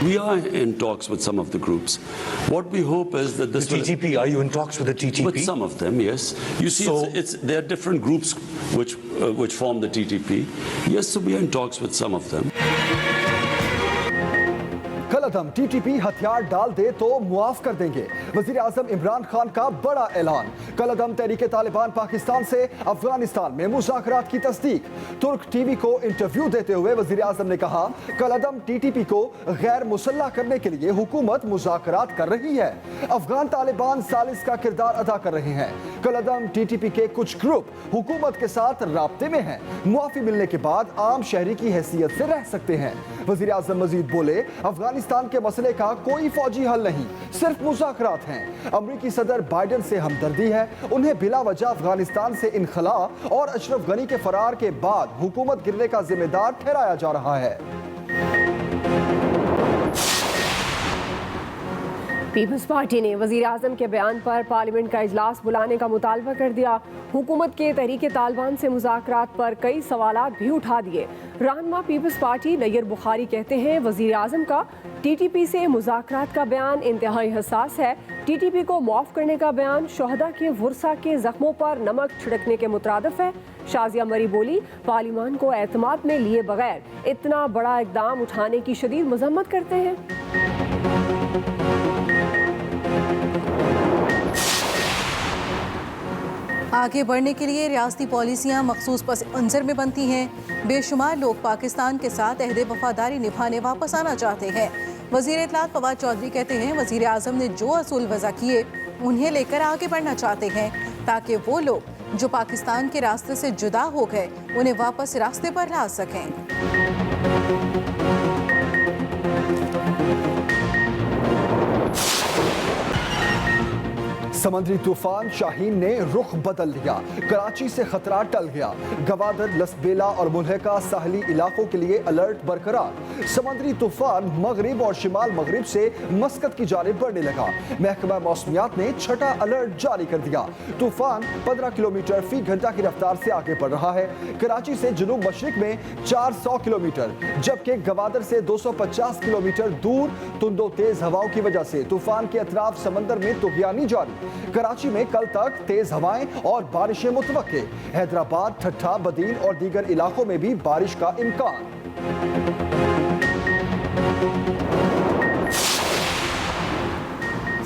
We are in talks with some of the groups. What we hope is that this the TTP. Are you in talks with the TTP? With some of them, yes. You see, there are different groups which form the TTP. Yes, so we are in talks with some of them. कलअदम TTP हथियार डाल दे तो मुआफ कर देंगे, वजीर आजम इमरान खान का बड़ा ऐलान। कलअदम तहरीके तालिबान पाकिस्तान से अफगानिस्तान में मुज़ाकरात की तस्दीक। तुर्क टीवी को इंटरव्यू देते हुए वजीर आजम ने कहा, कलअदम टीटीपी को गैर मुसल्लह करने के लिए हुकूमत मुज़ाकरात कर रही है। अफगान तालिबान सालिस का किरदार अदा कर रहे हैं। कलअदम टीटीपी के कुछ ग्रुप हुकूमत के साथ राब्ते में हैं। मुआफी मिलने के बाद आम शहरी की हैसियत से रह सकते हैं। वजीर आजम मजीद बोले, अफगानिस्तान के मसले का कोई फौजी हल नहीं, सिर्फ मुज़ाकरात हैं। अमरीकी सदर बाइडन से हमदर्दी है, उन्हें बिला वजह अफगानिस्तान से इनखला और अशरफ गनी के फरार के बाद हुकूमत गिरने का जिम्मेदार ठहराया जा रहा है। पीपल्स पार्टी ने वजीर आजम के बयान पर पार्लियामेंट का इजलास बुलाने का मुतालबा कर दिया। हुकूमत के तहरीके तालिबान से मुज़ाकरात पर कई सवालात भी उठा दिए। रहनुमा पीपल्स पार्टी नैयर बुखारी कहते हैं, वजीर आजम का टीटीपी से मुज़ाकरात का बयान इंतहाई हसास है। टीटीपी को मुआफ करने का बयान शोहदा के वुरसा के जख्मों पर नमक छिड़कने के मुतरादिफ है। शाजिया मरी बोली, पार्लियामान को एतमाद में लिए बगैर इतना बड़ा इकदाम उठाने की शदीद मजम्मत करते हैं। आगे बढ़ने के लिए रियासती पॉलिसियाँ मखसूस पस मंजर में बनती हैं। बेशुमार लोग पाकिस्तान के साथ अहद वफादारी निभाने वापस आना चाहते हैं। वज़ीर इत्तलात फवाद चौधरी कहते हैं, वज़ीर आज़म ने जो असूल वज़ा किए उन्हें लेकर आगे बढ़ना चाहते हैं, ताकि वो लोग जो पाकिस्तान के रास्ते से जुदा हो गए उन्हें वापस रास्ते पर ला सकें। समुद्री तूफान शाहीन ने रुख बदल लिया, कराची से खतरा टल गया। गवादर, लसबेला और मुल्हका साहली इलाकों के लिए अलर्ट बरकरार। समुद्री तूफान मगरिब और शिमाल मगरिब से मस्कत की जानिब बढ़ने लगा। महकमा मौसमियात ने छठा अलर्ट जारी कर दिया। तूफान 15 किलोमीटर फी घंटा की रफ्तार से आगे बढ़ रहा है। कराची से जनूब मशरिक में 400 किलोमीटर, जबकि गवादर से 250 किलोमीटर दूर तुंदो तेज हवाओं की वजह से तूफान के अतराफ समंदर में तुगयानी जारी। कराची में कल तक तेज हवाएं और बारिशें मुतवक्के। हैदराबाद, ठट्ठा, बदीन और दीगर इलाकों में भी बारिश का इम्कान।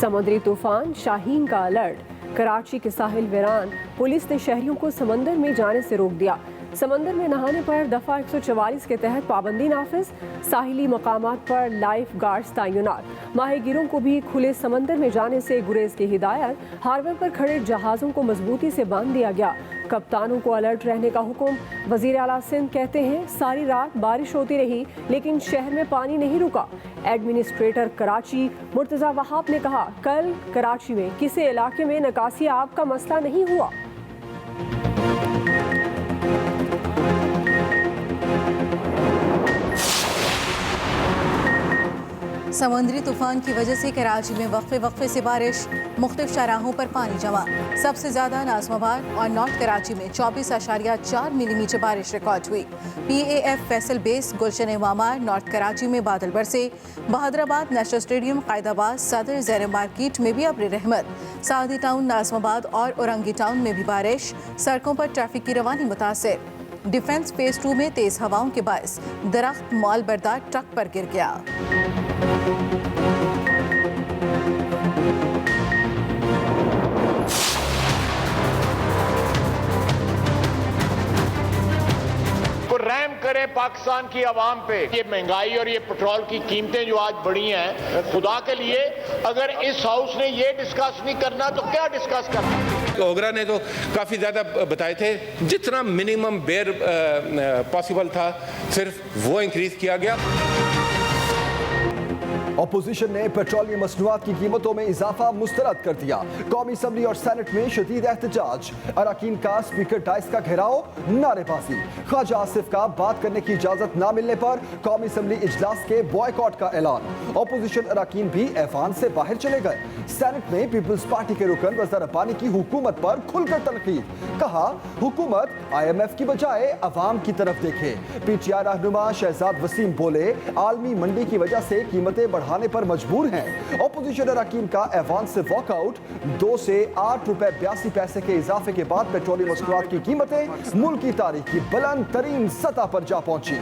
समुद्री तूफान शाहीन का अलर्ट। कराची के साहिल वीरान, पुलिस ने शहरियों को समंदर में जाने से रोक दिया। समंदर में नहाने पर दफ़ा 144 के तहत पाबंदी नाफिज। साहिली मकामात पर लाइफ गार्ड्स तैनात। माहिगीरों को भी खुले समंदर में जाने से गुरेज की हिदायत। हार्बर पर खड़े जहाज़ों को मजबूती से बांध दिया गया। कप्तानों को अलर्ट रहने का हुक्म। वज़ीर आला सिंध कहते हैं, सारी रात बारिश होती रही लेकिन शहर में पानी नहीं रुका। एडमिनिस्ट्रेटर कराची मुर्तज़ा वहाब ने कहा, कल कराची में किसी इलाके में निकासी आब का मसला नहीं हुआ। समुद्री तूफान की वजह से कराची में वक्फे से बारिश, मुख्तलिफ शाहराहों पर पानी जमा। सबसे ज़्यादा नाज़माबाद और नॉर्थ कराची में 24.4 मिलीमीटर बारिश रिकॉर्ड हुई। PAF फैसल बेस, गुलशन मामार, नॉर्थ कराची में बादल बरसे। बहादुराबाद, नेशनल स्टेडियम, कायदाबाद, सदर, ज़ेर मार्केट में भी अब्र रहमत। सादी टाउन, नाज़माबाद और औरंगी टाउन में भी बारिश। सड़कों पर ट्रैफिक की रवानी मुतासिर। डिफेंस फेज 2 में तेज़ हवाओं के बायस दरख्त माल बरदार ट्रक पर गिर गया। रहम करे पाकिस्तान की आवाम पे। ये महंगाई और ये पेट्रोल की कीमतें जो आज बढ़ी हैं, खुदा के लिए अगर इस हाउस ने ये डिस्कस नहीं करना तो क्या डिस्कस करना। ओगरा ने तो काफ़ी ज़्यादा बताए थे, जितना मिनिमम बेयर पॉसिबल था सिर्फ वो इंक्रीज किया गया। अपोजिशन ने पेट्रोलियम मसनूआत की कीमतों में इजाफा मुस्तरद कर दिया। कौमी असम्बली और सेनेट में शदीद एहतजाज, अरकान का स्पीकर डाइस का घेराव, नारेबाजी। ख्वाजा आसिफ का बात करने की इजाजत न मिलने पर कौमी असम्बली इजलास के बॉयकॉट का ऐलान। अपोजिशन अरकान भी ऐवान से बाहर चले गए। सेनेट में पीपल्स पार्टी के रुकन रजा रब्बानी की हुकूमत पर खुलकर तनकीद, कहा हुकूमत IMF की बजाय अवाम की तरफ देखे। PTI रहनुमा शहजाद वसीम बोले आलमी मंडी की वजह से कीमतें बढ़ाने पर मजबूर हैं। अपोजिशन अरकान का ऐवान से वॉकआउट। 2 से 8 रुपए 82 पैसे के इजाफे के बाद पेट्रोलियम मसनूआत की कीमतें मुल्क की तारीख की बुलंद तरीन सतह पर जा पहुंची।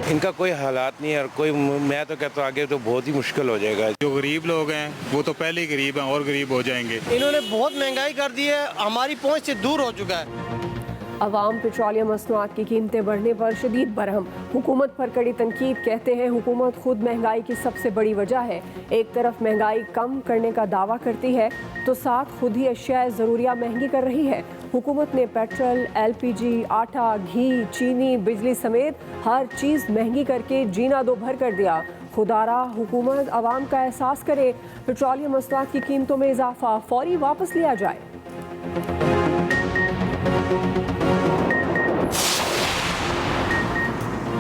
इनका कोई हालात नहीं है और कोई, मैं तो कहता हूँ आगे तो बहुत ही मुश्किल हो जाएगा। जो गरीब लोग हैं वो तो पहले ही गरीब हैं और गरीब हो जाएंगे। इन्होंने बहुत महंगाई कर दी है, हमारी पहुंच से दूर हो चुका है। अवाम पेट्रोलियम मसनूआत की कीमतें बढ़ने पर शदीद बरहम, हुकूमत पर कड़ी तनकीद। कहते हैं हुकूमत खुद महंगाई की सबसे बड़ी वजह है। एक तरफ महंगाई कम करने का दावा करती है तो साथ खुद ही अशिया ज़रूरिया महंगी कर रही है। हुकूमत ने पेट्रोल, LPG, आटा, घी, चीनी, बिजली समेत हर चीज़ महंगी करके जीना दो भर कर दिया। खुदारा हुकूमत आवाम का एहसास करे, पेट्रोलियम मसनूआत की कीमतों में इजाफा फौरी वापस लिया जाए।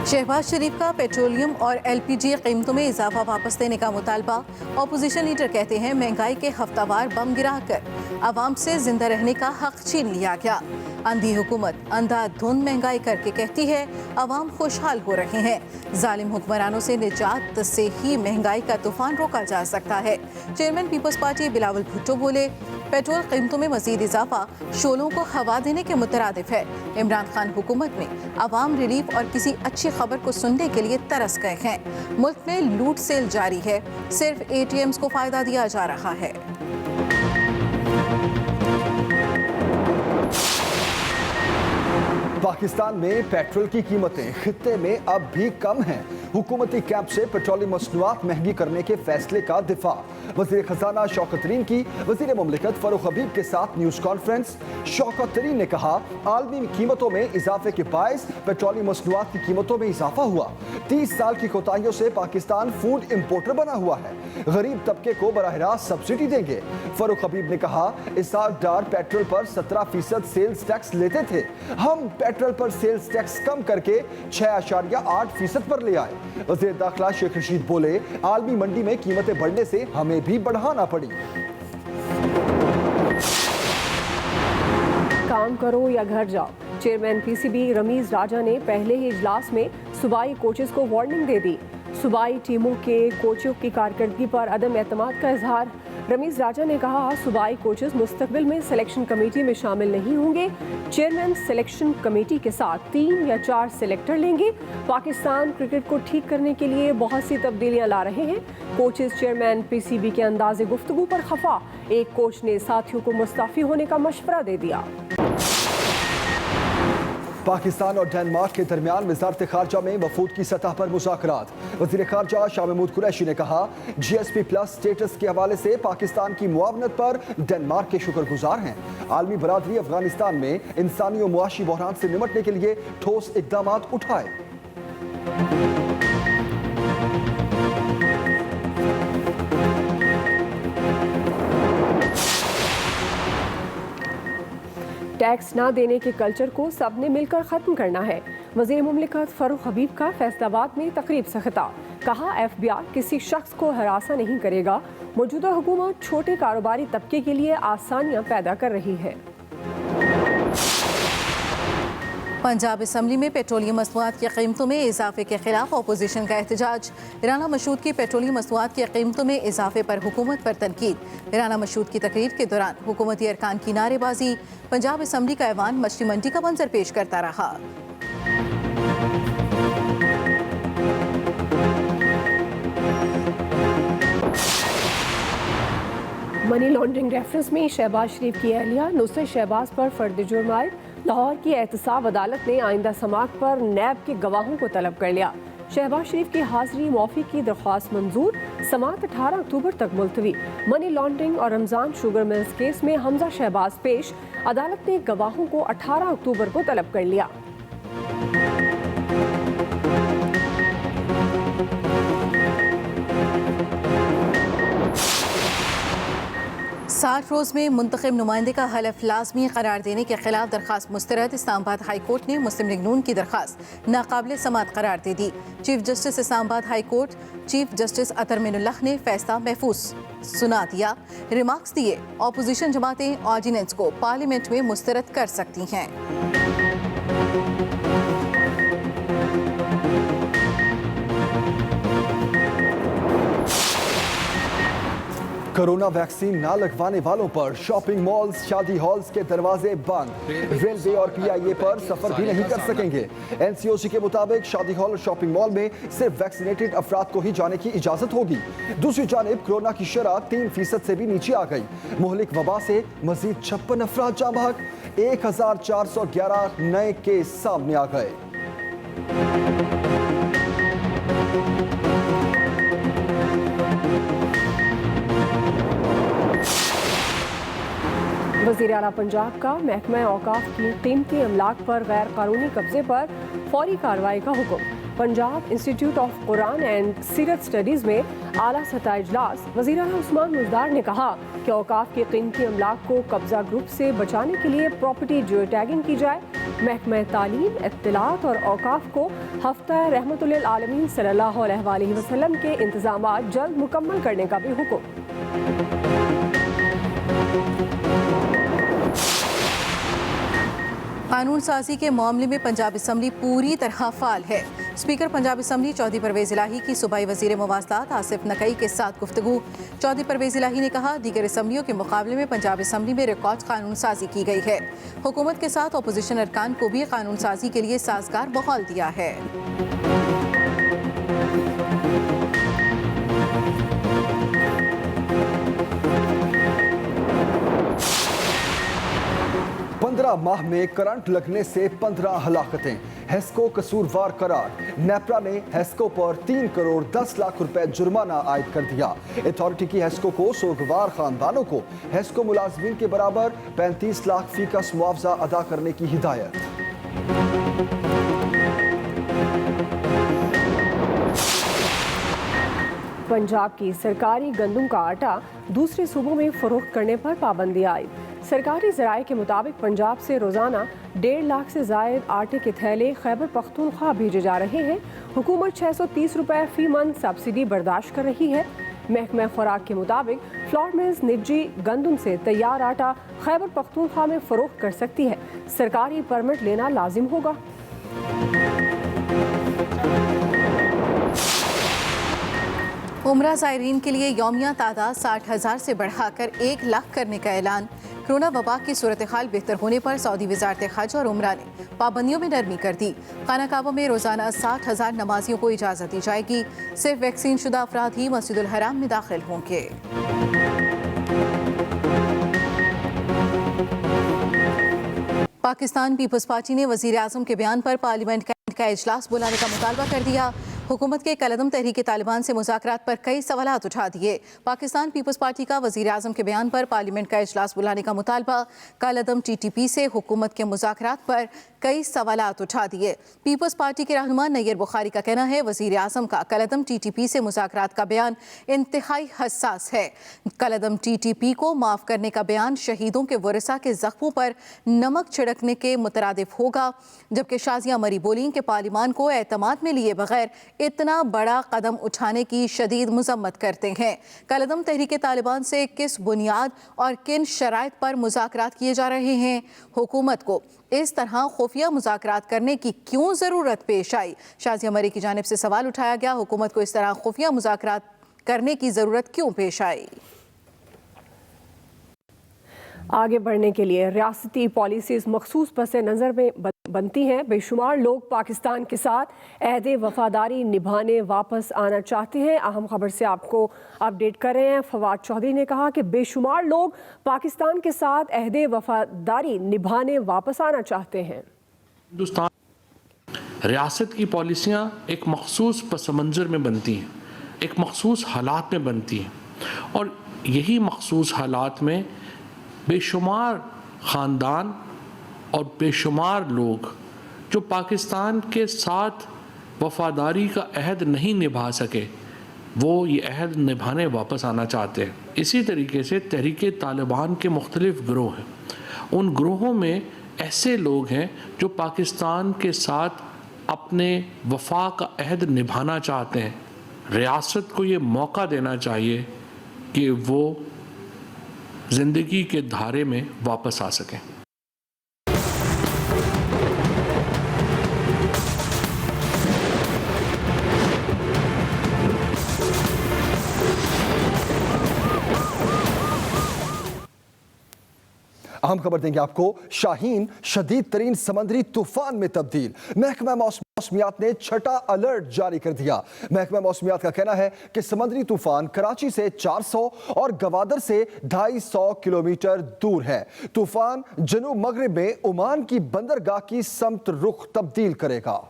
शहबाज शरीफ का पेट्रोलियम और LPG कीमतों में इजाफा वापस देने का मुतालबा। अपोजिशन लीडर कहते हैं महंगाई के हफ्तावार बम गिराकर आवाम से जिंदा रहने का हक छीन लिया गया। अंधी हुकूमत अंधाधुंध महंगाई करके कहती है आवाम खुशहाल हो रहे हैं। जालिम हुक्मरानों से निजात से ही महंगाई का तूफान रोका जा सकता है। चेयरमैन पीपल्स पार्टी बिलावल भुट्टो बोले पेट्रोल कीमतों में मजीद इजाफा शोलों को हवा देने के मुतरादिफ है। इमरान खान हुकूमत में आवाम रिलीफ और किसी अच्छी खबर को सुनने के लिए तरस गए हैं। मुल्क में लूट सेल जारी है, सिर्फ ATMs को फायदा दिया जा रहा है। पाकिस्तान में पेट्रोल की कीमतें खित्ते में अब भी कम हैं। हुकूमती कैंप से पेट्रोलियम मसनूआत महंगी करने के फैसले का दिफा। वज़ीर खजाना शौकत तरीन की वज़ीर मुमलिकत फरूख हबीब के साथ न्यूज़ कॉन्फ्रेंस। शौकत तरीन ने कहा आलमी कीमतों में इजाफे के बायस पेट्रोलियम मसनूआत की कीमतों में इजाफा हुआ। 30 साल की कोताहियों से पाकिस्तान फूड इम्पोर्टर बना हुआ है। गरीब तबके को बराह रास्त सब्सिडी देंगे। फरूख हबीब ने कहा इसारदार पेट्रोल पर 17% सेल्स टैक्स लेते थे, हम पेट्रोल पर सेल्स टैक्स कम करके 6.8% पर ले आए। वज़ीर दाखिला शेख रशीद बोले आलमी मंडी में कीमतें बढ़ने से हमें भी बढ़ाना पड़ी। काम करो या घर जाओ, चेयरमैन PCB रमीज राजा ने पहले ही इजलास में सूबाई कोचेस को वार्निंग दे दी। सूबाई टीमों के कोचों की कारकर्दगी पर अदम एतमाद का इजहार। रमीज राजा ने कहा सूबाई कोचेस मुस्तकबिल में सिलेक्शन कमेटी में शामिल नहीं होंगे। चेयरमैन सिलेक्शन कमेटी के साथ 3 या 4 सिलेक्टर लेंगे। पाकिस्तान क्रिकेट को ठीक करने के लिए बहुत सी तब्दीलियां ला रहे हैं। कोचेस चेयरमैन PCB के अंदाज़े गुफ्तगू पर खफा। एक कोच ने साथियों को मुस्तफ़ी होने का मशवरा दे दिया। पाकिस्तान और डेनमार्क के दरमियान वज़ारत ख़ारजा में वफूद की सतह पर मुज़ाकरात। वज़ीर ख़ारजा शाह महमूद कुरैशी ने कहा GSP+ स्टेटस के हवाले से पाकिस्तान की मुआवनत पर डेनमार्क के शुक्रगुजार हैं। आलमी बरादरी अफगानिस्तान में इंसानी और मुआशी बहरान से निमटने के लिए ठोस इक़दाम उठाए। टैक्स ना देने के कल्चर को सबने मिलकर ख़त्म करना है। वज़ीर मुमलिकत फरूख हबीब का फैसलाबाद में तकरीब से खिताब। कहा FBI किसी शख्स को हरासा नहीं करेगा। मौजूदा हुकूमत छोटे कारोबारी तबके के लिए आसानियाँ पैदा कर रही है। पंजाब असम्बली में पेट्रोलियम मसनूआत की कीमतों में इजाफे के खिलाफ अपोजिशन का एहतजाज। राना मशहूद की पेट्रोलियम मसनूआत की कीमतों में इजाफे पर हुकूमत पर तनकीद। राना मशहूद की तकरीर के दौरान हुकूमती अरकान की नारेबाजी। पंजाब असम्बली का ऐवान मछली मंडी का मंजर पेश करता रहा। मनी लॉन्ड्रिंग रेफरेंस में शहबाज शरीफ की अहलिया नुसरत शहबाज पर फर्द जुर्म आयद। लाहौर की एहतसाब अदालत ने आइंदा समाअत पर नैब के गवाहों को तलब कर लिया। शहबाज शरीफ की हाजिरी मौफी की दरख्वास्त मंजूर, समाअत 18 अक्टूबर तक मुलतवी। मनी लॉन्ड्रिंग और रमजान शुगर मिल्स केस में हमजा शहबाज पेश, अदालत ने गवाहों को 18 अक्टूबर को तलब कर लिया। 60 रोज़ में मुंतखब नुमाइंदे का हलफ लाजमी करार देने के खिलाफ दरख्वास्त मुस्तरद। इस्लामाबाद हाई कोर्ट ने मुस्लिम लीग नून की दरख्वास्त नाकाबिल समाअत करार दे दी। Chief justice Islamabad high court chief justice Athar Minallah ने फैसला महफूज सुना दिया। रिमार्क्स दिए, ऑपोजिशन जमातें ऑर्डिनेंस को पार्लियामेंट में मुस्तरद कर सकती हैं। कोरोना वैक्सीन ना लगवाने वालों पर शॉपिंग मॉल्स, शादी हॉल्स के दरवाजे बंद। रेलवे और पीआईए पर सफर भी नहीं कर सकेंगे। एनसीओसी के मुताबिक शादी हॉल और शॉपिंग मॉल में सिर्फ वैक्सीनेटेड अफराद को ही जाने की इजाजत होगी। दूसरी जानिब कोरोना की शरह 3% से भी नीचे आ गई। मुहलिक वबा से मजीद 56 अफराद जाँ बहक, 1411 नए केस सामने आ गए। वज़ीर आला पंजाब का महकमा औकाफ की कीमती अमलाक पर गैर कानूनी कब्जे पर फौरी कार्रवाई का हुक्म। Punjab institute of Quran and सीरत स्टडीज़ में आला सतह इजलास। वज़ीर आला उस्मान मुज़दार ने कहा कि औकाफ के कीमती अमलाक को कब्जा ग्रुप से बचाने के लिए प्रॉपर्टी जियो टैगिंग की जाए। महकमा तालीम, इत्तलात और औकाफ को हफ्ता रहमतुल आलमीन सल्लल्लाहु अलैहि वसल्लम के इंतजामात जल्द मुकम्मल करने का भी हुक्म। कानून साजी के मामले में पंजाब असम्बली पूरी तरह फाल है। स्पीकर पंजाब असम्बली चौधरी परवेज इलाही की सूबाई वजीर मवासलात आसिफ नकई के साथ गुफ्तगू। चौधरी परवेज इलाही ने कहा, दीगर असम्बलियों के मुकाबले में पंजाब असम्बली में रिकॉर्ड कानून साजी की गई है। हुकूमत के साथ अपोजिशन अरकान को भी कानून साजी के लिए साजगार माहौल दिया है। 15 माह में करंट लगने से 15 हलाकतें, हेस्को कसूरवार करार। नेपरा ने हेस्को पर 3 करोड़ 10 लाख रुपए जुर्माना आयद कर दिया। अथॉरिटी की हेस्को को सोगवार खानदानों को हेस्को मुलाजमीन के बराबर 35 लाख फीकस मुआवजा अदा करने की हिदायत। पंजाब की सरकारी गंदम का आटा दूसरे सूबों में फरोख्त करने पर पाबंदी आई। सरकारी ज़राए के मुताबिक पंजाब से रोज़ाना 1.5 लाख से ज़ायद आटे के थैले खैबर पख्तूनख्वा भेजे जा रहे हैं। हुकूमत 630 रुपए फी मन सब्सिडी बर्दाश्त कर रही है। महकमा खुराक के मुताबिक फ्लोर मिल्स निजी गंदम से तैयार आटा खैबर पख्तूनख्वा में फरोख्त कर सकती है। सरकारी परमिट लेना लाजिम होगा। उम्रा ज़ायरीन के लिए यौमिया तादाद 60,000 से बढ़ाकर 1 लाख करने का ऐलान। कोरोना वबा की सूरत हाल बेहतर होने पर सऊदी वज़ारत हज और उम्रा ने पाबंदियों में नरमी कर दी। खाना काबा में रोज़ाना 60,000 नमाजियों को इजाज़त दी जाएगी। सिर्फ वैक्सीन शुदा अफराद ही मस्जिदुल हराम में दाखिल होंगे। पाकिस्तान पीपल्स पार्टी ने वज़ीर आज़म के बयान पर पार्लियामेंट का इजलास बुलाने का मुतालबा कर दिया। हुकूमत के कलदम तहरीक तालिबान से मुज़ाकरात पर कई सवालात उठा दिए। पाकिस्तान पीपल्स पार्टी का वज़ीर आज़म के बयान पर पार्लियामेंट का इजलास बुलाने का मुतालबा। कलदम TTP से हुकूमत के मुज़ाकरात पर कई सवालात उठा दिए। पीपल्स पार्टी के रहनुमा नैयर बुखारी का कहना है, वज़ीर आज़म का कलदम TTP से मुज़ाकरात का बयान इंतहाई हसास है। कलदम TTP को माफ़ करने का बयान शहीदों के वरसा के ज़ख्मों पर नमक छिड़कने के मुतरादिफ होगा। जबकि शाजिया मरी बोली कि पार्लियामान को एतमाद में लिए बगैर इतना बड़ा कदम उठाने की शदीद मजम्मत करते हैं। कलदम तहरीक तालिबान से किस बुनियाद और किन शराइत पर मुज़ाकरात किए जा रहे हैं? हुकूमत को इस तरह खुफिया मुज़ाकरात करने की क्यों ज़रूरत पेश आई? शाजिया मरी की जानिब से सवाल उठाया गया, हुकूमत को इस तरह खुफिया मुज़ाकरात करने की ज़रूरत क्यों पेश आई? आगे बढ़ने के लिए रियासती पॉलिसीज़ मखसूस पस नज़र में बनती हैं। बेशुमार लोग पाकिस्तान के साथ अहद वफादारी निभाने वापस आना चाहते हैं। अहम खबर से आपको अपडेट कर रहे हैं। फवाद चौधरी ने कहा कि बेशुमार लोग पाकिस्तान के साथ अहद वफादारी निभाने वापस आना चाहते हैं। रियासत की पॉलिसियाँ एक मखसूस पस मंज़र में बनती हैं, एक मखसूस हालात में बनती हैं, और यही मखसूस हालात में बेशुमार ख़ानदान और बेशुमार लोग जो पाकिस्तान के साथ वफ़ादारी का अहद नहीं निभा सके, वो ये अहद निभाने वापस आना चाहते हैं। इसी तरीके से तहरीक तालिबान के मुख्तलिफ़ गिरोह हैं। उन गिरोहों में ऐसे लोग हैं जो पाकिस्तान के साथ अपने वफा का अहद निभाना चाहते हैं। रियासत को ये मौका देना चाहिए कि वो ज़िंदगी के धारे में वापस आ सकें। अहम खबर देंगे आपको, शाहीन शदीद तरीन समंदरी तूफान में तब्दील। महकमा मौसमियात ने छठा अलर्ट जारी कर दिया। महकमा मौसमियात का कहना है कि समंदरी तूफान कराची से 400 और गवादर से 250 किलोमीटर दूर है। तूफान जनूब मगरिब में ओमान की बंदरगाह की समत रुख तब्दील करेगा।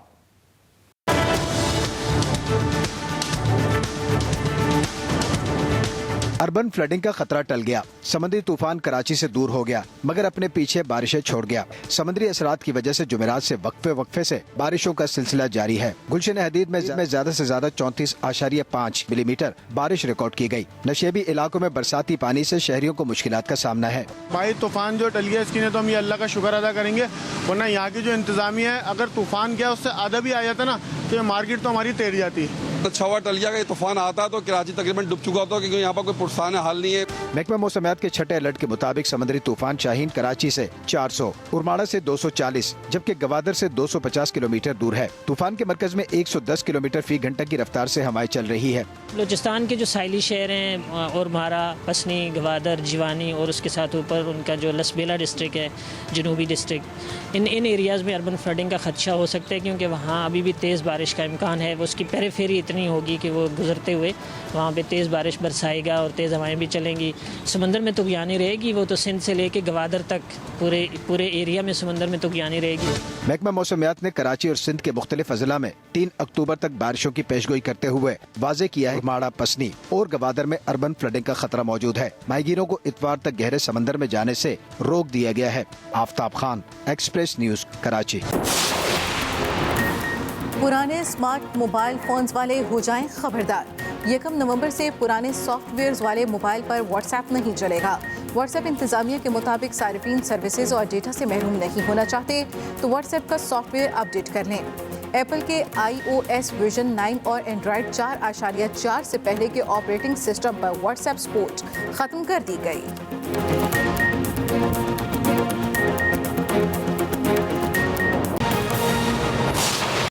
अर्बन फ्लडिंग का खतरा टल गया। समुद्री तूफान कराची से दूर हो गया, मगर अपने पीछे बारिशें छोड़ गया। समुद्री असरात की वजह से जुमेरात से वक्फे से बारिशों का सिलसिला जारी है। गुलशन हदीद में ज्यादा से ज्यादा 34.5 मिलीमीटर बारिश रिकॉर्ड की गई। नशेबी इलाकों में बरसाती पानी से शहरियों को मुश्किलात का सामना है। भाई तूफान जो टल गया इसकी ने तो हम ये अल्लाह का शुक्र अदा करेंगे, वरना यहाँ की जो इंतजामिया है, अगर तूफान गया उससे आधा भी आ जाता ना तो ये मार्केट तो हमारी तैर जाती। छवा टल गया, तूफान आता तो कराची तकरीबन डूब चुका था, क्योंकि यहाँ पर कोई पुरसान हाल नहीं है। महकमा मौसमियात के छठे अलर्ट के मुताबिक समुद्री तूफान शाहीन कराची से 400, उरमाड़ा से 240, जबकि गवादर से 250 किलोमीटर दूर है। तूफान के मरकज में 110 किलोमीटर फी घंटा की रफ्तार से हवाएं चल रही है। बलूचिस्तान के जो साहिली शहर हैं, उरमाड़ा, पसनी, गवादर, जिवानी और उसके साथ ऊपर उनका जो लसबेला डिस्ट्रिक्ट है, जनूबी डिस्ट्रिक्ट, इन एरियाज़ में अर्बन फ्लडिंग का खदशा हो सकता है, क्योंकि वहाँ अभी भी तेज़ बारिश का इम्कान है। वो उसकी पेरीफेरी इतनी होगी कि वो गुजरते हुए वहाँ पे तेज़ बारिश बरसाएगा और तेज़ हवाएं भी चलेंगी। समंदर में तुगयानी रहेगी, वो तो सिंध से लेके गवादर तक पूरे एरिया में समंदर में तुगयानी रहेगी। महकमा मौसमियात ने कराची और सिंध के मुख्तलिफ अजला में 3 अक्टूबर तक बारिशों की पेशगोई करते हुए वाज़े किया है माड़ा, पसनी और गवादर में अर्बन फ्लडिंग का खतरा मौजूद है। माहीगीरों को इतवार तक गहरे समंदर में जाने से रोक दिया गया है। Aftab Khan, express news, Karachi. पुराने स्मार्ट मोबाइल फोन्स वाले हो जाएं खबरदार। 1 नवंबर से पुराने सॉफ्टवेयर्स वाले मोबाइल पर व्हाट्सएप नहीं चलेगा। व्हाट्सएप इंतजामिया के मुताबिक सारिफीन सर्विसेज और डेटा से महरूम नहीं होना चाहते तो व्हाट्सएप का सॉफ्टवेयर अपडेट कर लें। एप्पल के iOS वर्जन 9 और एंड्रॉयड 4.4 से पहले के ऑपरेटिंग सिस्टम पर व्हाट्सएप सपोर्ट खत्म कर दी गई।